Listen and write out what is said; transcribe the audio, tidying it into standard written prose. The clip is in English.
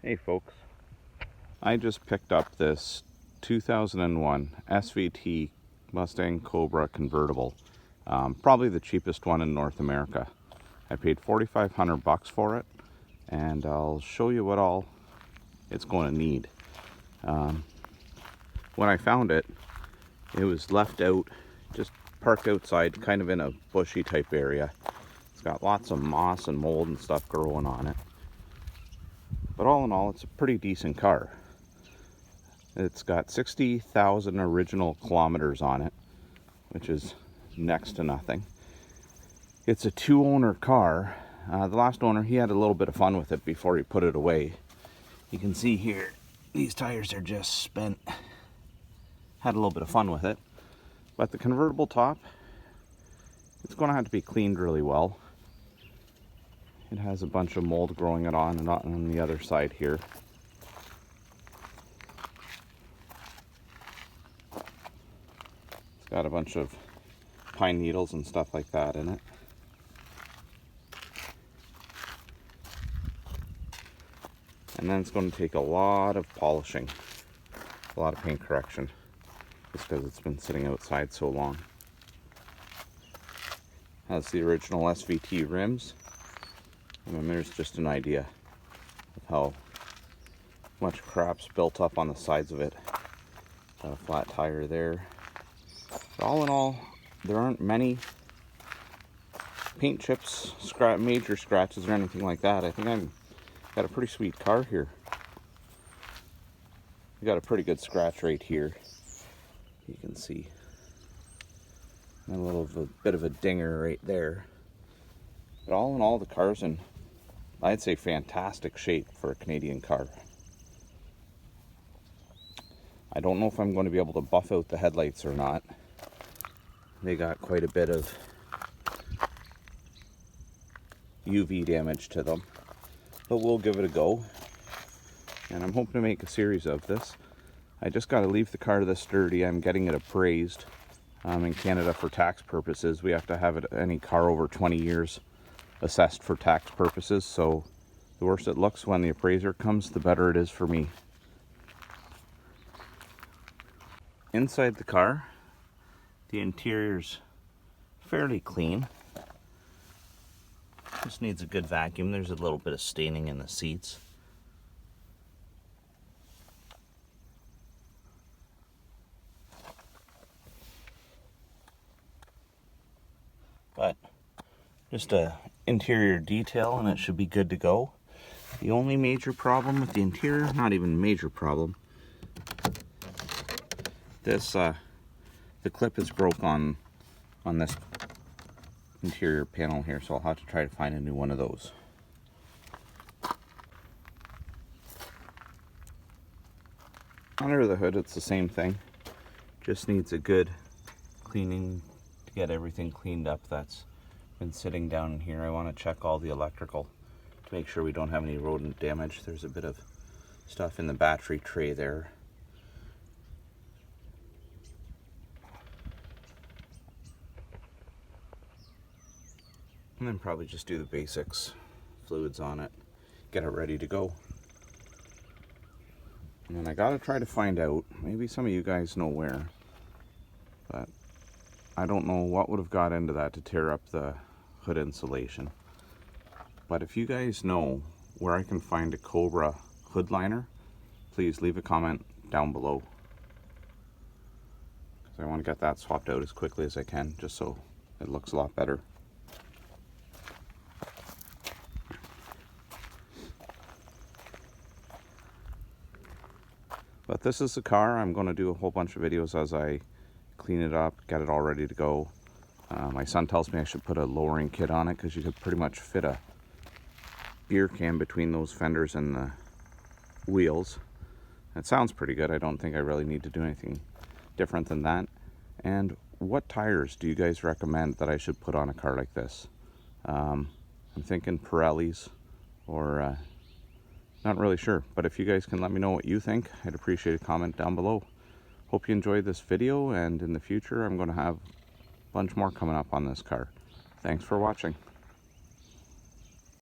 Hey folks, I just picked up this 2001 SVT Mustang Cobra convertible, probably the cheapest one in North America. I paid $4,500 for it, and I'll show you what all it's going to need. When I found it, it was left out, just parked outside, kind of in a bushy type area. It's got lots of moss and mold and stuff growing on it. But all in all, it's a pretty decent car. It's got 60,000 original kilometers on it, which is next to nothing. It's a two-owner car. The last owner, he had a little bit of fun with it before he put it away. You can see here, these tires are just spent. Had a little bit of fun with it. But the convertible top, it's going to have to be cleaned really well. It has a bunch of mold growing it on and on the other side here. It's got a bunch of pine needles and stuff like that in it. And then it's going to take a lot of polishing, a lot of paint correction, just because it's been sitting outside so long. Has the original SVT rims. And there's just an idea of how much crap's built up on the sides of it. Got a flat tire there. But all in all, there aren't many paint chips, major scratches or anything like that. I think I've got a pretty sweet car here. We got a pretty good scratch right here. You can see. And a bit of a dinger right there. But all in all, the car's in, I'd say, fantastic shape for a Canadian car. I don't know if I'm going to be able to buff out the headlights or not. They got quite a bit of UV damage to them. But we'll give it a go. And I'm hoping to make a series of this. I just got to leave the car this sturdy. I'm getting it appraised. In Canada for tax purposes. We have to have any car over 20 years assessed for tax purposes, so the worse it looks when the appraiser comes, the better it is for me. Inside the car, the interior's fairly clean. Just needs a good vacuum. There's a little bit of staining in the seats. But just a interior detail and it should be good to go. The only major problem with the interior, not even major problem, this the clip is broke on this interior panel here, so I'll have to try to find a new one of those. Under the hood, it's the same thing. Just needs a good cleaning to get everything cleaned up that's been sitting down in here. I want to check all the electrical to make sure we don't have any rodent damage. There's a bit of stuff in the battery tray there. And then probably just do the basics, fluids on it, get it ready to go. And then I gotta try to find out, maybe some of you guys know where, but I don't know what would have got into that to tear up the hood insulation. But if you guys know where I can find a Cobra hood liner, please leave a comment down below. Because I want to get that swapped out as quickly as I can, just so it looks a lot better. But this is the car. I'm going to do a whole bunch of videos as I clean it up, get it all ready to go. My son tells me I should put a lowering kit on it because you could pretty much fit a beer can between those fenders and the wheels. It sounds pretty good. I don't think I really need to do anything different than that. And what tires do you guys recommend that I should put on a car like this? I'm thinking Pirellis or not really sure. But if you guys can let me know what you think, I'd appreciate a comment down below. Hope you enjoyed this video, and in the future I'm going to have a bunch more coming up on this car. Thanks for watching.